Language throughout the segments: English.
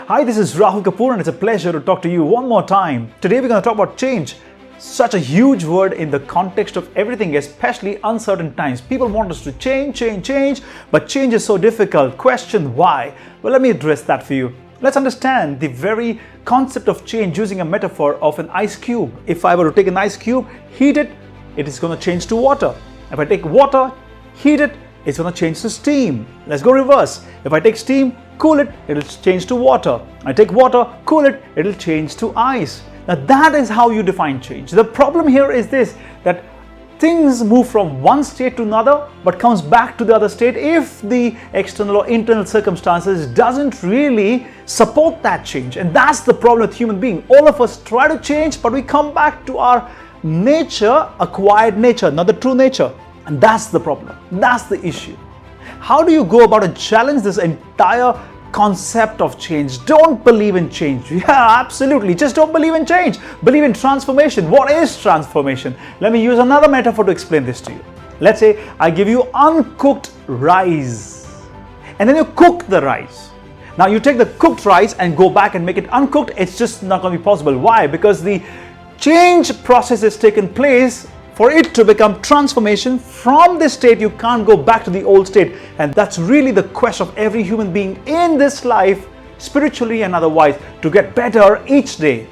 Hi, this is Rahul Kapoor and it's a pleasure to talk to you one more time. Today we're going to talk about change. Such a huge word in the context of everything, especially uncertain times. People want us to change, but change is so difficult. Question why? Well, let me address that for you. Let's understand the very concept of change using a metaphor of an ice cube. If I were to take an ice cube, heat it, it is going to change to water. If I take water, heat it, it's going to change to steam. Let's go reverse. If I take steam, cool it, it'll change to water. I take water, cool it, it'll change to ice. Now that is how you define change. The problem here is this, that things move from one state to another but comes back to the other state if the external or internal circumstances doesn't really support that change. And that's the problem with human being. All of us try to change, but we come back to our nature, acquired nature, not the true nature. And that's the problem. That's the issue. How do you go about and challenge this entire concept of change? Don't believe in change. Yeah, absolutely. Just don't believe in change. Believe in transformation. What is transformation? Let me use another metaphor to explain this to you. Let's say I give you uncooked rice and then you cook the rice. Now you take the cooked rice and go back and make it uncooked. It's just not going to be possible. Why? Because the change process has taken place. For it to become transformation from this state, you can't go back to the old state. And that's really the quest of every human being in this life, spiritually and otherwise, to get better each day,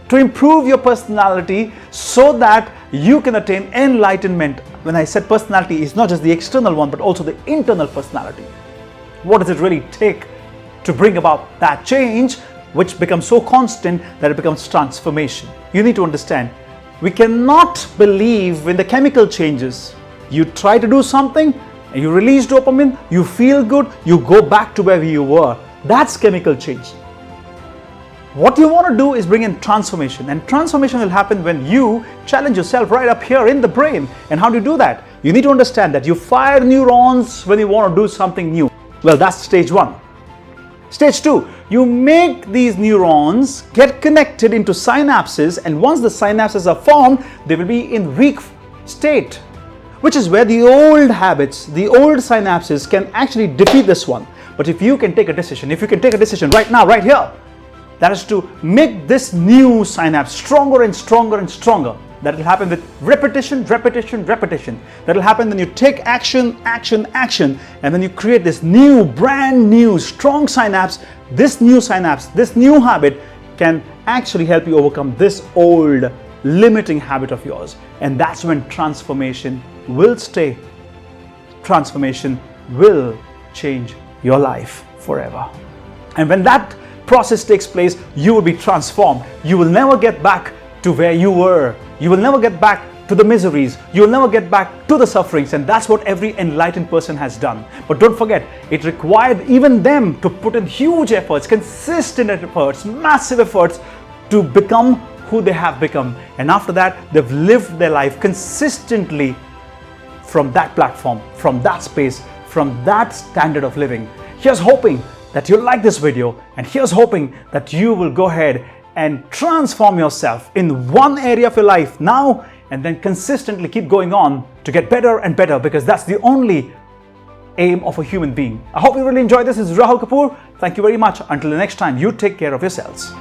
to improve your personality so that you can attain enlightenment. When I said personality, it's not just the external one, but also the internal personality. What does it really take to bring about that change, which becomes so constant that it becomes transformation? You need to understand, we cannot believe in the chemical changes. You try to do something, and you release dopamine, you feel good, you go back to where you were. That's chemical change. What you want to do is bring in transformation, and transformation will happen when you challenge yourself right up here in the brain. And how do you do that? You need to understand that you fire neurons when you want to do something new. Well, that's stage one. Stage two, you make these neurons get connected into synapses, and once the synapses are formed, they will be in weak state, which is where the old habits, the old synapses can actually defeat this one. But if you can take a decision, right now, right here, that is to make this new synapse stronger and stronger and stronger. That will happen with repetition. That will happen when you take action, and then you create this new, brand new, strong synapse. This new synapse, this new habit can actually help you overcome this old limiting habit of yours. And that's when transformation will stay. Transformation will change your life forever. And when that process takes place, you will be transformed. You will never get back to where you were. You will never get back to the miseries. You will never get back to the sufferings. And that's what every enlightened person has done. But don't forget, it required even them to put in huge efforts, consistent efforts, massive efforts to become who they have become. And after that, they've lived their life consistently from that platform, from that space, from that standard of living. Here's hoping that you'll like this video, and here's hoping that you will go ahead and transform yourself in one area of your life now, and then consistently keep going on to get better and better, because that's the only aim of a human being. I hope you really enjoyed this. This is Rahul Kapoor. Thank you very much. Until the next time, you take care of yourselves.